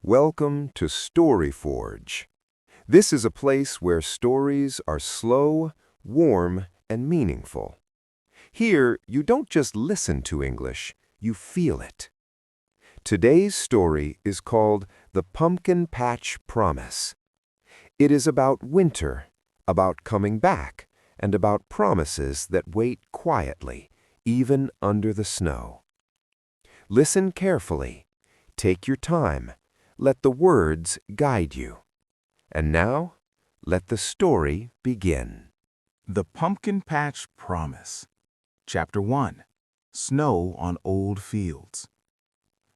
Welcome to Story Forge. This is a place where stories are slow, warm, and meaningful. Here, you don't just listen to English, you feel it. Today's story is called The Pumpkin Patch Promise. It is about winter, about coming back, and about promises that wait quietly, even under the snow. Listen carefully. Take your time. Let the words guide you. And now, let the story begin. The Pumpkin Patch Promise. Chapter 1. Snow on Old Fields.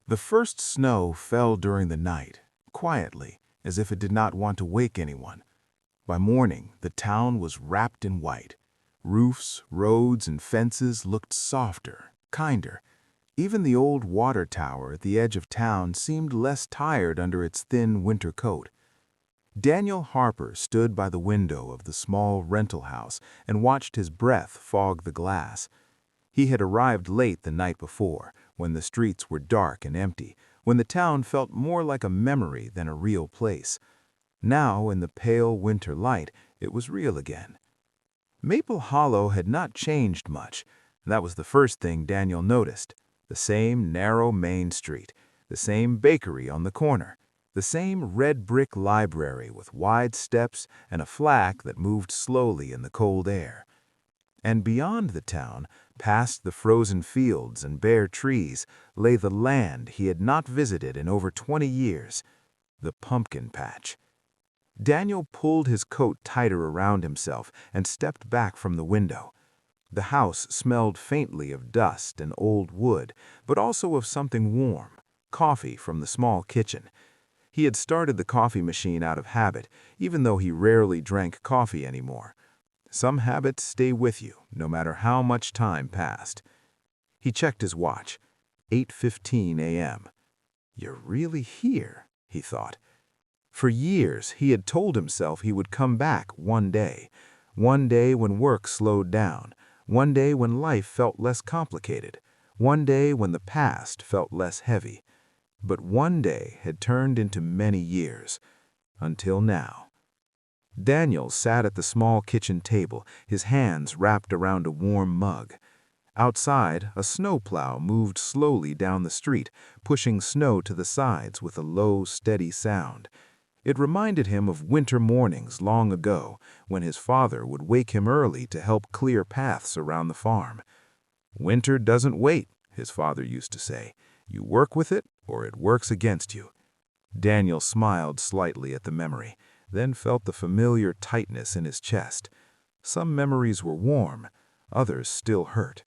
The first snow fell during the night, quietly, as if it did not want to wake anyone. By morning, the town was wrapped in white. Roofs, roads, and fences looked softer, kinder. Even the old water tower at the edge of town seemed less tired under its thin winter coat. Daniel Harper stood by the window of the small rental house and watched his breath fog the glass. He had arrived late the night before, when the streets were dark and empty, when the town felt more like a memory than a real place. Now, in the pale winter light, it was real again. Maple Hollow had not changed much. That was the first thing Daniel noticed. The same narrow main street, the same bakery on the corner, the same red brick library with wide steps and a flag that moved slowly in the cold air. And beyond the town, past the frozen fields and bare trees, lay the land he had not visited in over 20 years, the pumpkin patch. Daniel pulled his coat tighter around himself and stepped back from the window. The house smelled faintly of dust and old wood, but also of something warm, coffee from the small kitchen. He had started the coffee machine out of habit, even though he rarely drank coffee anymore. Some habits stay with you, no matter how much time passed. He checked his watch. 8:15 a.m. "You're really here," he thought. For years, he had told himself he would come back one day when work slowed down, one day when life felt less complicated, one day when the past felt less heavy. But one day had turned into many years, until now. Daniel sat at the small kitchen table, his hands wrapped around a warm mug. Outside, a snowplow moved slowly down the street, pushing snow to the sides with a low, steady sound. It reminded him of winter mornings long ago, when his father would wake him early to help clear paths around the farm. "Winter doesn't wait," his father used to say. "You work with it, or it works against you." Daniel smiled slightly at the memory, then felt the familiar tightness in his chest. Some memories were warm, others still hurt.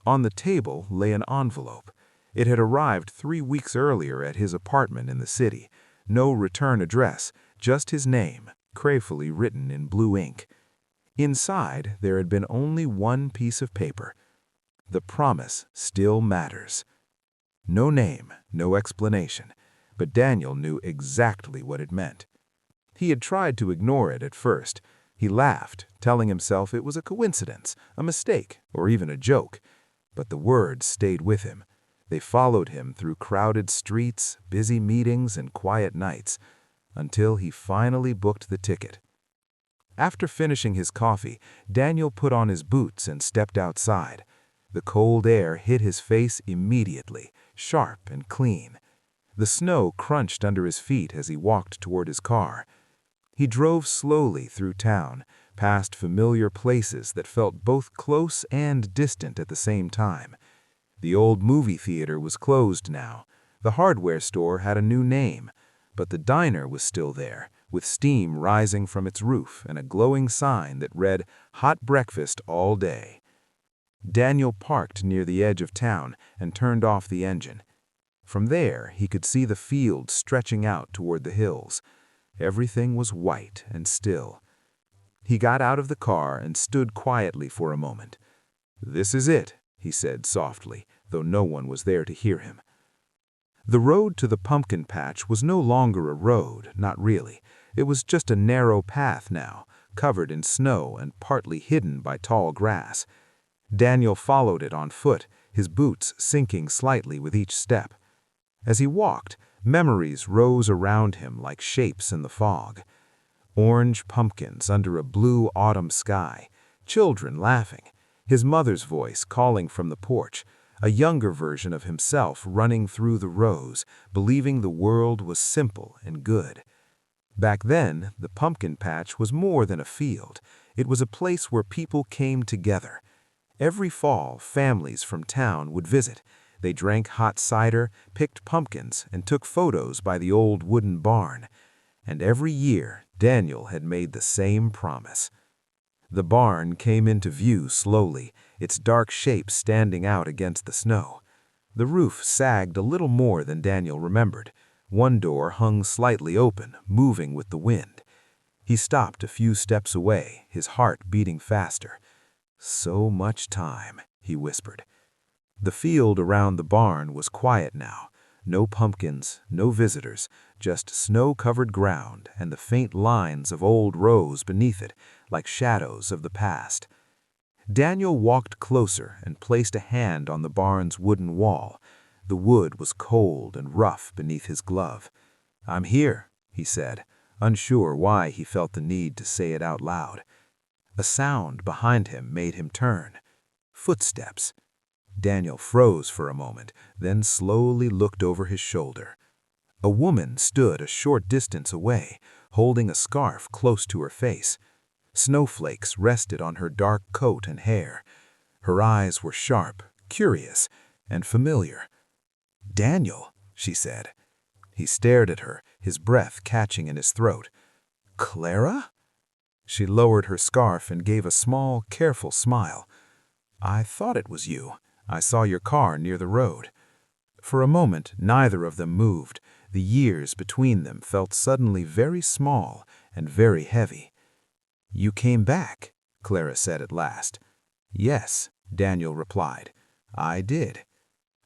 On the table lay an envelope. It had arrived 3 weeks earlier at his apartment in the city. No return address, just his name, carefully written in blue ink. Inside, there had been only one piece of paper. The promise still matters. No name, no explanation, but Daniel knew exactly what it meant. He had tried to ignore it at first. He laughed, telling himself it was a coincidence, a mistake, or even a joke. But the words stayed with him. They followed him through crowded streets, busy meetings, and quiet nights, until he finally booked the ticket. After finishing his coffee, Daniel put on his boots and stepped outside. The cold air hit his face immediately, sharp and clean. The snow crunched under his feet as he walked toward his car. He drove slowly through town, past familiar places that felt both close and distant at the same time. The old movie theater was closed now. The hardware store had a new name, but the diner was still there, with steam rising from its roof and a glowing sign that read, "Hot breakfast all day." Daniel parked near the edge of town and turned off the engine. From there, he could see the fields stretching out toward the hills. Everything was white and still. He got out of the car and stood quietly for a moment. "This is it," he said softly, though no one was there to hear him. The road to the pumpkin patch was no longer a road, not really. It was just a narrow path now, covered in snow and partly hidden by tall grass. Daniel followed it on foot, his boots sinking slightly with each step. As he walked, Memories rose around him like shapes in the fog. Orange pumpkins under a blue autumn sky, children laughing, his mother's voice calling from the porch, a younger version of himself running through the rows, believing the world was simple and good. Back then, the pumpkin patch was more than a field. It was a place where people came together. Every fall, families from town would visit. They drank hot cider, picked pumpkins, and took photos by the old wooden barn. And every year, Daniel had made the same promise. The barn came into view slowly, its dark shape standing out against the snow. The roof sagged a little more than Daniel remembered. One door hung slightly open, moving with the wind. He stopped a few steps away, his heart beating faster. "So much time," he whispered. The field around the barn was quiet now. No pumpkins, no visitors, just snow-covered ground and the faint lines of old rows beneath it, like shadows of the past. Daniel walked closer and placed a hand on the barn's wooden wall. The wood was cold and rough beneath his glove. "I'm here," he said, unsure why he felt the need to say it out loud. A sound behind him made him turn. Footsteps. Daniel froze for a moment, then slowly looked over his shoulder. A woman stood a short distance away, holding a scarf close to her face. Snowflakes rested on her dark coat and hair. Her eyes were sharp, curious, and familiar. "Daniel," she said. He stared at her, his breath catching in his throat. "Clara?" She lowered her scarf and gave a small, careful smile. "I thought it was you. I saw your car near the road." For a moment, neither of them moved. The years between them felt suddenly very small and very heavy. "You came back," Clara said at last. "Yes," Daniel replied. "I did."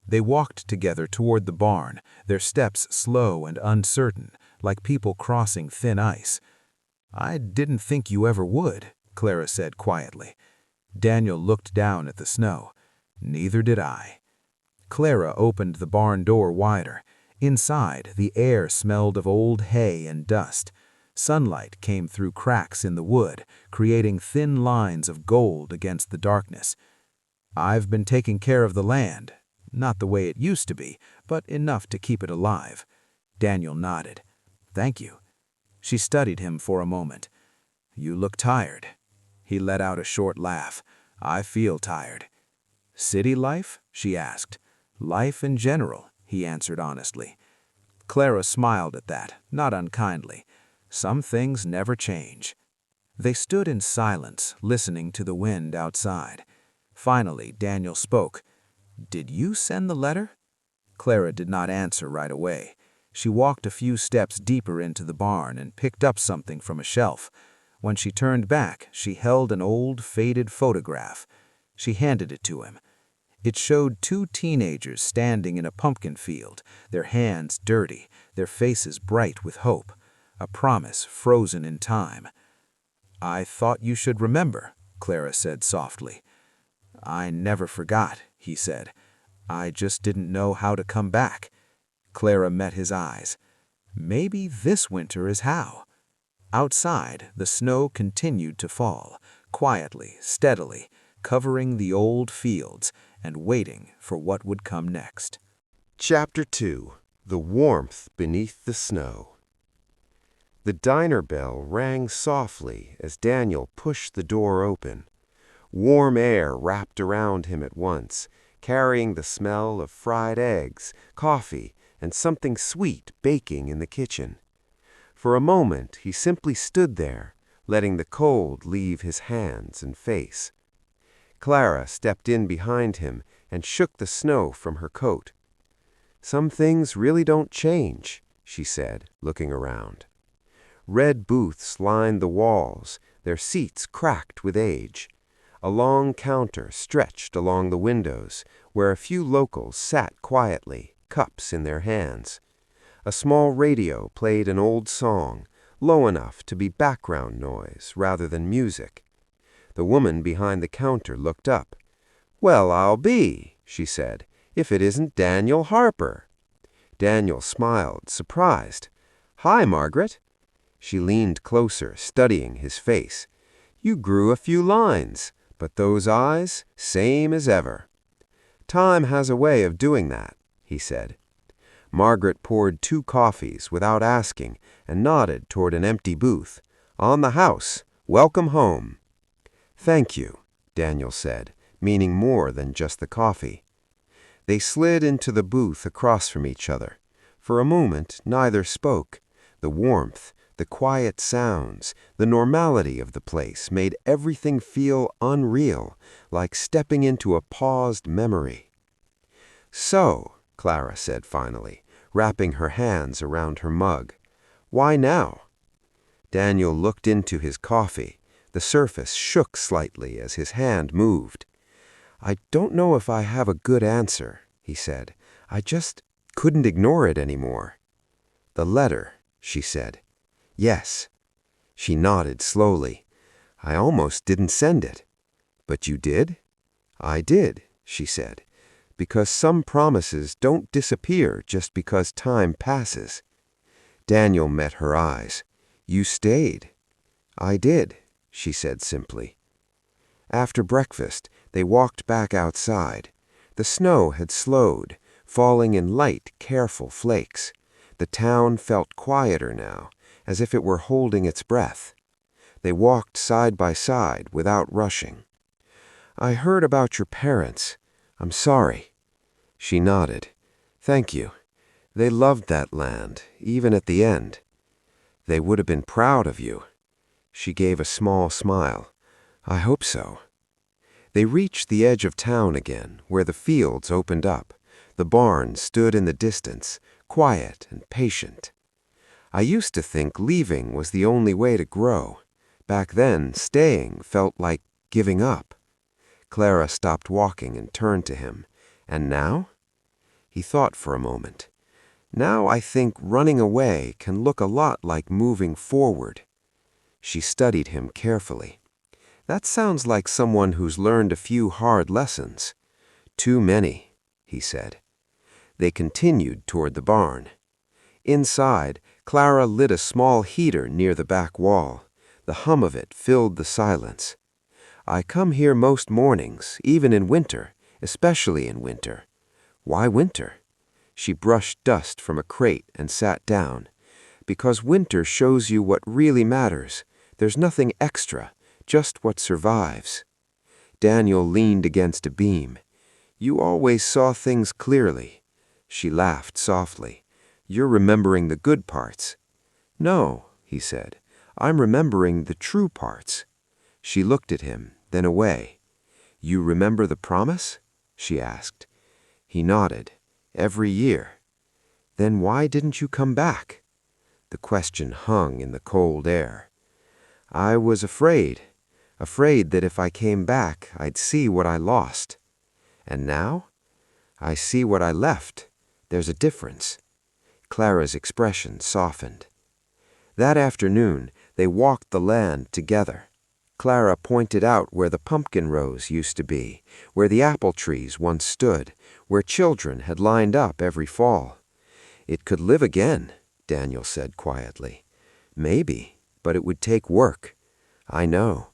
They walked together toward the barn, their steps slow and uncertain, like people crossing thin ice. "I didn't think you ever would," Clara said quietly. Daniel looked down at the snow. "Neither did I." Clara opened the barn door wider. Inside, the air smelled of old hay and dust. Sunlight came through cracks in the wood, creating thin lines of gold against the darkness. "I've been taking care of the land. Not the way it used to be, but enough to keep it alive." Daniel nodded. "Thank you." She studied him for a moment. "You look tired." He let out a short laugh. "I feel tired." "City life?" she asked. "Life in general," he answered honestly. Clara smiled at that, not unkindly. "Some things never change." They stood in silence, listening to the wind outside. Finally, Daniel spoke. "Did you send the letter?" Clara did not answer right away. She walked a few steps deeper into the barn and picked up something from a shelf. When she turned back, she held an old, faded photograph. She handed it to him. It showed two teenagers standing in a pumpkin field, their hands dirty, their faces bright with hope. A promise frozen in time. "I thought you should remember," Clara said softly. "I never forgot," he said. "I just didn't know how to come back." Clara met his eyes. "Maybe this winter is how." Outside, the snow continued to fall, quietly, steadily, covering the old fields and waiting for what would come next. Chapter 2. The Warmth Beneath the Snow. The diner bell rang softly as Daniel pushed the door open. Warm air wrapped around him at once, carrying the smell of fried eggs, coffee, and something sweet baking in the kitchen. For a moment, he simply stood there, letting the cold leave his hands and face. Clara stepped in behind him and shook the snow from her coat. "Some things really don't change," she said, looking around. Red booths lined the walls, their seats cracked with age. A long counter stretched along the windows, where a few locals sat quietly, cups in their hands. A small radio played an old song, low enough to be background noise rather than music. The woman behind the counter looked up. "Well, I'll be," she said, "if it isn't Daniel Harper." Daniel smiled, surprised. "Hi, Margaret." She leaned closer, studying his face. "You grew a few lines, but those eyes, same as ever." "Time has a way of doing that," he said. Margaret poured 2 coffees without asking and nodded toward an empty booth. "On the house. Welcome home." "Thank you," Daniel said, meaning more than just the coffee. They slid into the booth across from each other. For a moment, neither spoke. The warmth, the quiet sounds, the normality of the place made everything feel unreal, like stepping into a paused memory. "So," Clara said finally, wrapping her hands around her mug, "why now?" Daniel looked into his coffee. The surface shook slightly as his hand moved. "I don't know if I have a good answer," he said. "I just couldn't ignore it anymore." "The letter," she said. "Yes." She nodded slowly. "I almost didn't send it." "But you did?" "I did," she said, "because some promises don't disappear just because time passes." Daniel met her eyes. "You stayed." "I did," she said simply. After breakfast, they walked back outside. The snow had slowed, falling in light, careful flakes. The town felt quieter now, as if it were holding its breath. They walked side by side without rushing. "I heard about your parents. I'm sorry." She nodded. "Thank you. They loved that land, even at the end. They would have been proud of you." She gave a small smile. "I hope so." They reached the edge of town again, where the fields opened up. The barn stood in the distance, quiet and patient. "I used to think leaving was the only way to grow. Back then, staying felt like giving up." Clara stopped walking and turned to him. "And now?" He thought for a moment. "Now I think running away can look a lot like moving forward." She studied him carefully. "That sounds like someone who's learned a few hard lessons." "Too many," he said. They continued toward the barn. Inside, Clara lit a small heater near the back wall. The hum of it filled the silence. "I come here most mornings, even in winter, especially in winter." "Why winter?" She brushed dust from a crate and sat down. "Because winter shows you what really matters. There's nothing extra, just what survives." Daniel leaned against a beam. "You always saw things clearly." She laughed softly. "You're remembering the good parts." "No," he said. "I'm remembering the true parts." She looked at him, then away. "You remember the promise?" she asked. He nodded. "Every year." "Then why didn't you come back?" The question hung in the cold air. "I was afraid that if I came back, I'd see what I lost." "And now?" "I see what I left. There's a difference." Clara's expression softened. That afternoon, they walked the land together. Clara pointed out where the pumpkin rows used to be, where the apple trees once stood, where children had lined up every fall. "It could live again," Daniel said quietly. "Maybe, but it would take work." "I know."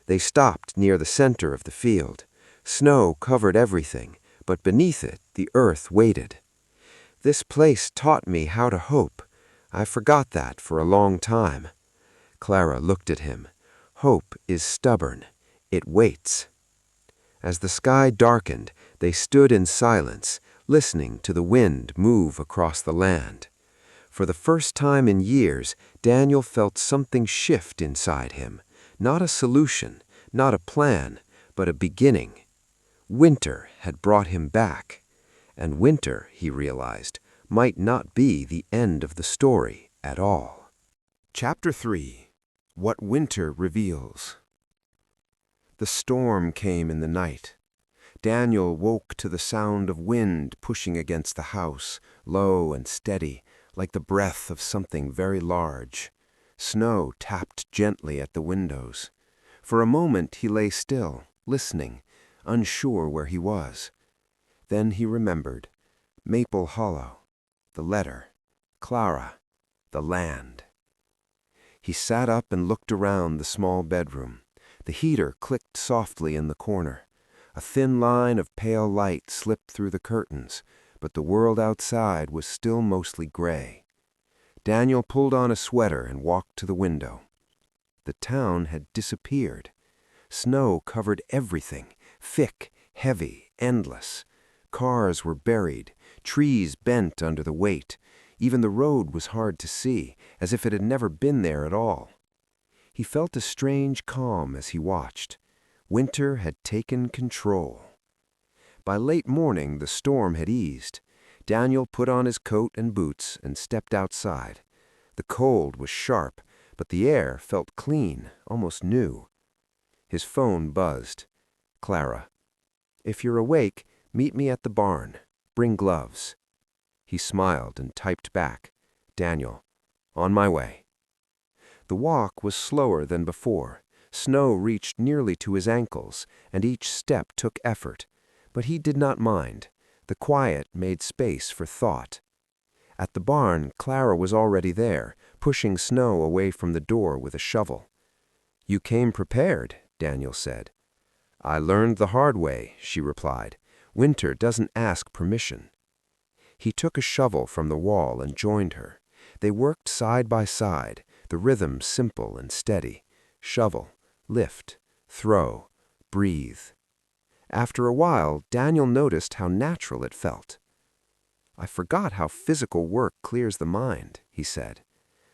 They stopped near the center of the field. Snow covered everything, but beneath it the earth waited. "This place taught me how to hope. I forgot that for a long time." Clara looked at him. "Hope is stubborn. It waits." As the sky darkened, they stood in silence, listening to the wind move across the land. For the first time in years, Daniel felt something shift inside him. Not a solution, not a plan, but a beginning. Winter had brought him back. And winter, he realized, might not be the end of the story at all. Chapter 3. What Winter Reveals. The storm came in the night. Daniel woke to the sound of wind pushing against the house, low and steady, like the breath of something very large. Snow tapped gently at the windows. For a moment he lay still, listening, unsure where he was. Then he remembered. Maple Hollow. the letter, Clara, the land. He sat up and looked around the small bedroom. The heater clicked softly in the corner. A thin line of pale light slipped through the curtains, but the world outside was still mostly gray. Daniel pulled on a sweater and walked to the window. The town had disappeared. Snow covered everything, thick, heavy, endless. Cars were buried, trees bent under the weight. Even the road was hard to see, as if it had never been there at all. He felt a strange calm as he watched. Winter had taken control. By late morning, the storm had eased. Daniel put on his coat and boots and stepped outside. The cold was sharp, but the air felt clean, almost new. His phone buzzed. Clara. If you're awake, meet me at the barn. Bring gloves. He smiled and typed back. Daniel. On my way. The walk was slower than before. Snow reached nearly to his ankles, and each step took effort. But he did not mind. The quiet made space for thought. At the barn, Clara was already there, pushing snow away from the door with a shovel. You came prepared, Daniel said. I learned the hard way, she replied. Winter doesn't ask permission. He took a shovel from the wall and joined her. They worked side by side, the rhythm simple and steady. Shovel, lift, throw, breathe. After a while, Daniel noticed how natural it felt. I forgot how physical work clears the mind, he said.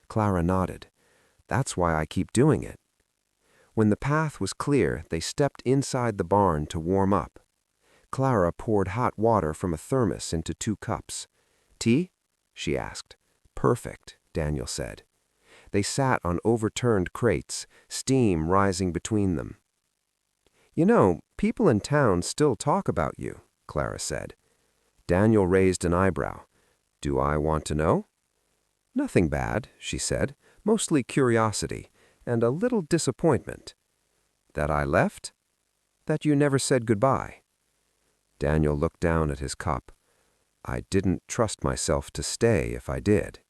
Clara nodded. That's why I keep doing it. When the path was clear, they stepped inside the barn to warm up. Clara poured hot water from a thermos into 2 cups. Tea? She asked. Perfect, Daniel said. They sat on overturned crates, steam rising between them. You know, people in town still talk about you, Clara said. Daniel raised an eyebrow. Do I want to know? Nothing bad, she said, mostly curiosity, and a little disappointment. That I left? That you never said goodbye. Daniel looked down at his cup. I didn't trust myself to stay if I did.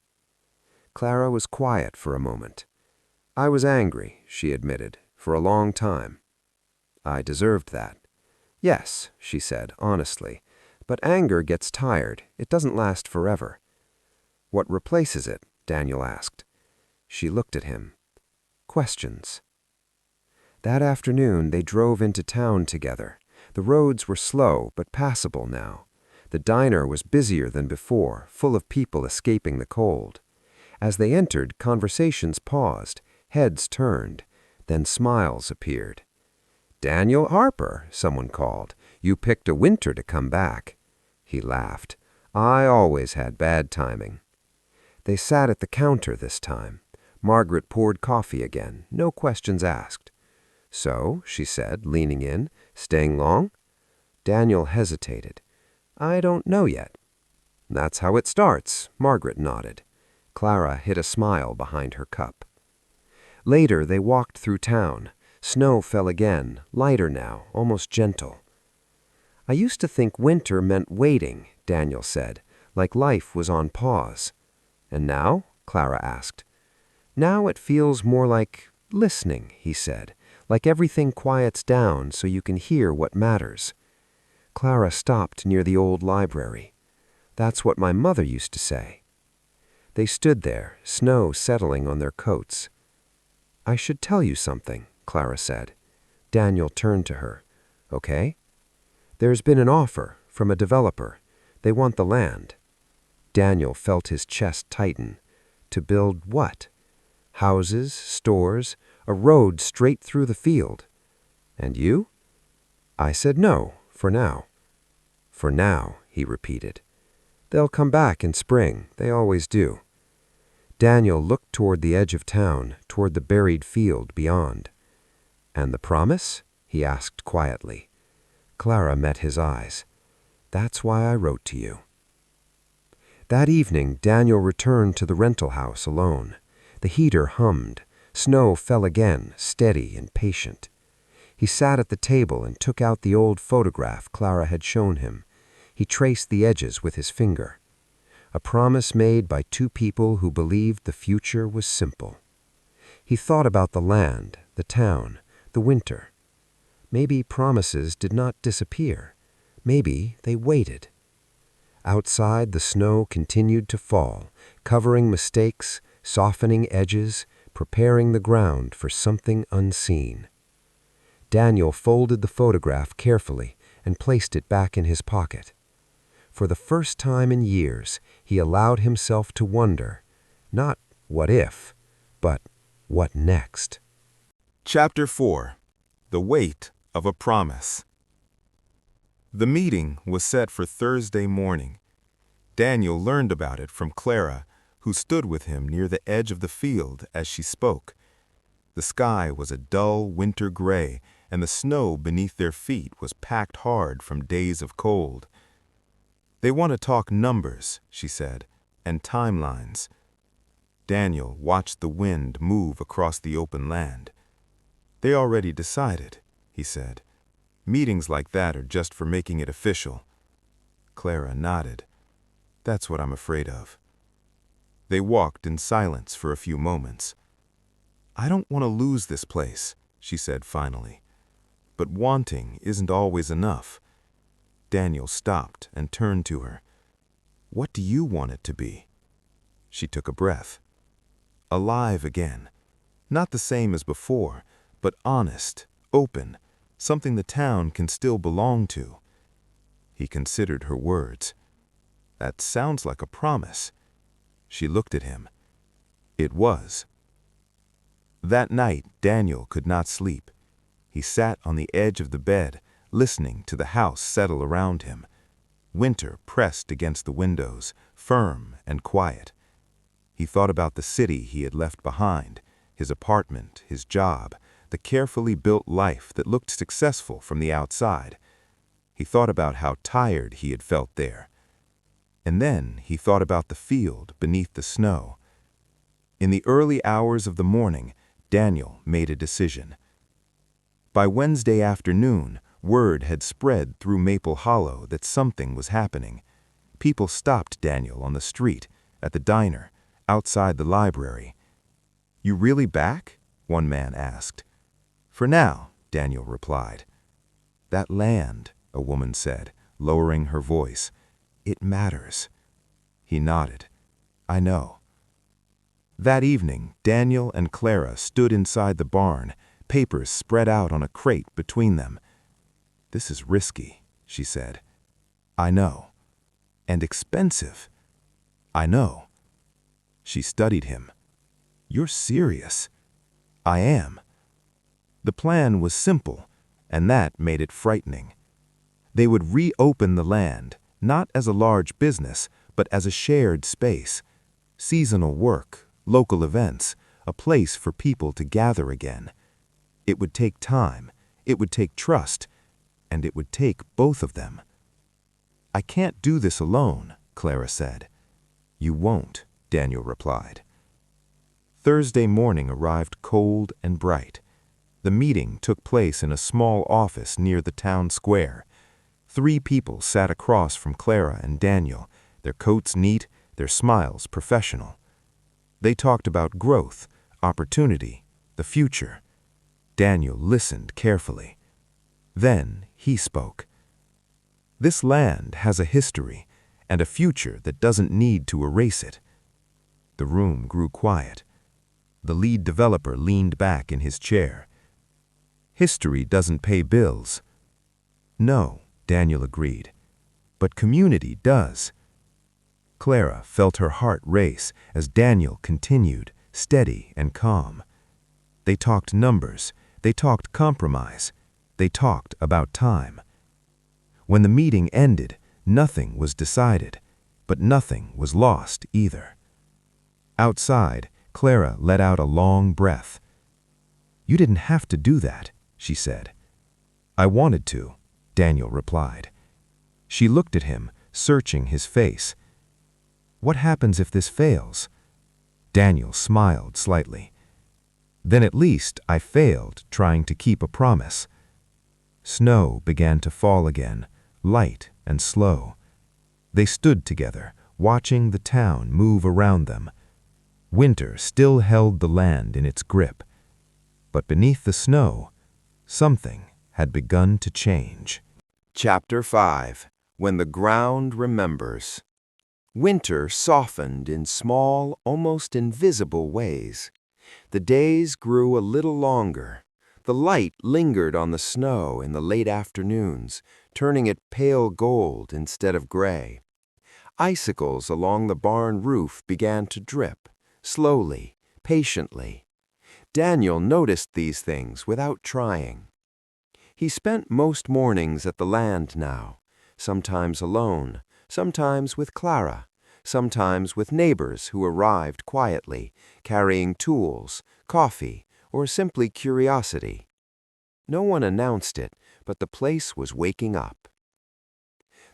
Clara was quiet for a moment. I was angry, she admitted, for a long time. I deserved that. Yes, she said, honestly, but anger gets tired. It doesn't last forever. What replaces it? Daniel asked. She looked at him. Questions. That afternoon they drove into town together. The roads were slow but passable now. The diner was busier than before, full of people escaping the cold. As they entered, conversations paused, heads turned, then smiles appeared. Daniel Harper, someone called. You picked a winter to come back. He laughed. I always had bad timing. They sat at the counter this time. Margaret poured coffee again, no questions asked. So, she said, leaning in, staying long? Daniel hesitated. I don't know yet. That's how it starts, Margaret nodded. Clara hid a smile behind her cup. Later, they walked through town. Snow fell again, lighter now, almost gentle. I used to think winter meant waiting, Daniel said, like life was on pause. And now? Clara asked. Now it feels more like listening, he said, like everything quiets down so you can hear what matters. Clara stopped near the old library. That's what my mother used to say. They stood there, snow settling on their coats. I should tell you something, Clara said. Daniel turned to her. Okay? There's been an offer from a developer. They want the land. Daniel felt his chest tighten. To build what? Houses, stores, a road straight through the field. And you? I said no, for now. For now, he repeated. They'll come back in spring. They always do. Daniel looked toward the edge of town, toward the buried field beyond. And the promise? He asked quietly. Clara met his eyes. That's why I wrote to you. That evening, Daniel returned to the rental house alone. The heater hummed. Snow fell again, steady and patient. He sat at the table and took out the old photograph Clara had shown him. He traced the edges with his finger. a promise made by two people who believed the future was simple. He thought about the land, the town, the winter. Maybe promises did not disappear. Maybe they waited. Outside, the snow continued to fall, covering mistakes, softening edges, preparing the ground for something unseen. Daniel folded the photograph carefully and placed it back in his pocket. For the first time in years, he allowed himself to wonder, not what if, but what next. Chapter 4. The Weight of a Promise. The meeting was set for Thursday morning. Daniel learned about it from Clara, who stood with him near the edge of the field as she spoke. The sky was a dull winter gray, and the snow beneath their feet was packed hard from days of cold. "They want to talk numbers," she said, "and timelines." Daniel watched the wind move across the open land. "They already decided," he said. "Meetings like that are just for making it official." Clara nodded. "That's what I'm afraid of." They walked in silence for a few moments. "I don't want to lose this place," she said finally. "But wanting isn't always enough." Daniel stopped and turned to her. "What do you want it to be?" She took a breath. "Alive again. Not the same as before, but honest, open, something the town can still belong to." He considered her words. "That sounds like a promise." She looked at him. It was. That night, Daniel could not sleep. He sat on the edge of the bed, listening to the house settle around him. Winter pressed against the windows, firm and quiet. He thought about the city he had left behind, his apartment, his job, the carefully built life that looked successful from the outside. He thought about how tired he had felt there. And then he thought about the field beneath the snow. In the early hours of the morning, Daniel made a decision. By Wednesday afternoon, word had spread through Maple Hollow that something was happening. People stopped Daniel on the street, at the diner, outside the library. "You really back?" one man asked. "For now," Daniel replied. "That land," a woman said, lowering her voice, "it matters." He nodded. "I know." That evening, Daniel and Clara stood inside the barn, papers spread out on a crate between them. "This is risky," she said. "I know." "And expensive." "I know." She studied him. "You're serious." "I am." The plan was simple, and that made it frightening. They would reopen the land, not as a large business, but as a shared space. Seasonal work, local events, a place for people to gather again. It would take time, it would take trust, and it would take both of them. "I can't do this alone," Clara said. "You won't," Daniel replied. Thursday morning arrived cold and bright. The meeting took place in a small office near the town square. 3 people sat across from Clara and Daniel, their coats neat, their smiles professional. They talked about growth, opportunity, the future. Daniel listened carefully. Then he spoke. "This land has a history and a future that doesn't need to erase it." The room grew quiet. The lead developer leaned back in his chair. "History doesn't pay bills." "No," Daniel agreed, "but community does." Clara felt her heart race as Daniel continued, steady and calm. They talked numbers, they talked compromise, they talked about time. When the meeting ended, nothing was decided, but nothing was lost either. Outside, Clara let out a long breath. "You didn't have to do that," she said. "I wanted to," Daniel replied. She looked at him, searching his face. "What happens if this fails?" Daniel smiled slightly. "Then at least I failed trying to keep a promise." Snow began to fall again, light and slow. They stood together, watching the town move around them. Winter still held the land in its grip, but beneath the snow, something had begun to change. Chapter 5. When the Ground Remembers. Winter softened in small, almost invisible ways. The days grew a little longer. The light lingered on the snow in the late afternoons, turning it pale gold instead of gray. Icicles along the barn roof began to drip, slowly, patiently. Daniel noticed these things without trying. He spent most mornings at the land now, sometimes alone, sometimes with Clara, sometimes with neighbors who arrived quietly, carrying tools, coffee, or simply curiosity. No one announced it, but the place was waking up.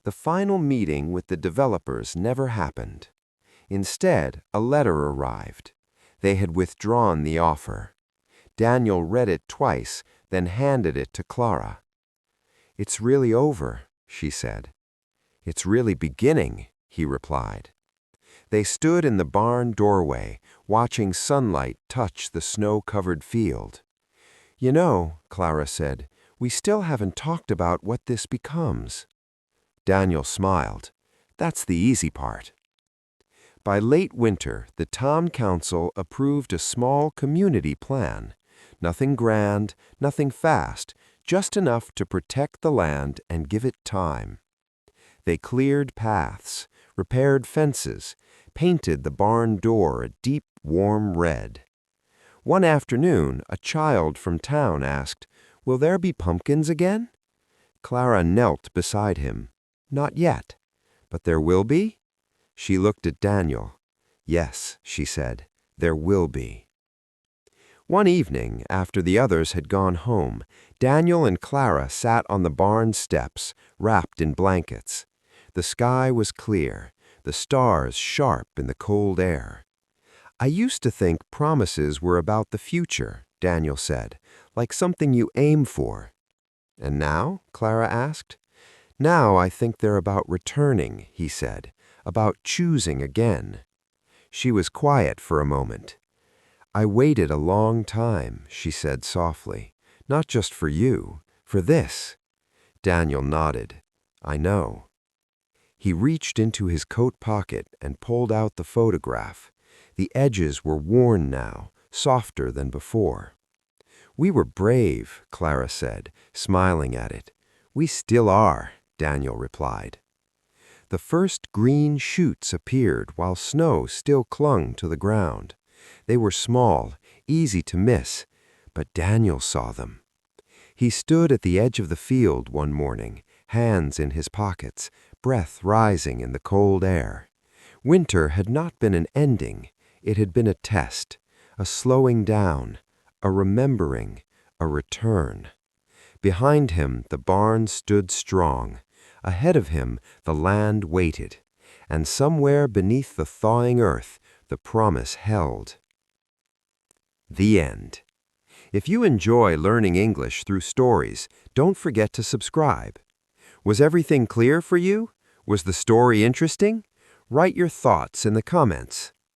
The final meeting with the developers never happened. Instead, a letter arrived. They had withdrawn the offer. Daniel read it twice, then handed it to Clara. "It's really over," she said. "It's really beginning," he replied. They stood in the barn doorway, watching sunlight touch the snow-covered field. "You know," Clara said, "we still haven't talked about what this becomes." Daniel smiled. "That's the easy part." By late winter, the town council approved a small community plan. Nothing grand, nothing fast, just enough to protect the land and give it time. They cleared paths, repaired fences, painted the barn door a deep, warm red. One afternoon, a child from town asked, "Will there be pumpkins again?" Clara knelt beside him. "Not yet. But there will be?" She looked at Daniel. "Yes," she said, "there will be." One evening, after the others had gone home, Daniel and Clara sat on the barn steps, wrapped in blankets. The sky was clear, the stars sharp in the cold air. "I used to think promises were about the future," Daniel said, "like something you aim for." "And now?" Clara asked. "Now I think they're about returning," he said, "about choosing again." She was quiet for a moment. "I waited a long time," she said softly, "not just for you, for this." Daniel nodded. "I know." He reached into his coat pocket and pulled out the photograph. The edges were worn now, softer than before. "We were brave," Clara said, smiling at it. "We still are," Daniel replied. The first green shoots appeared while snow still clung to the ground. They were small, easy to miss, but Daniel saw them. He stood at the edge of the field one morning, hands in his pockets, breath rising in the cold air. Winter had not been an ending, it had been a test, a slowing down, a remembering, a return. Behind him, the barn stood strong. Ahead of him, the land waited. And somewhere beneath the thawing earth, the promise held. The end. If you enjoy learning English through stories, don't forget to subscribe. Was everything clear for you? Was the story interesting? Write your thoughts in the comments.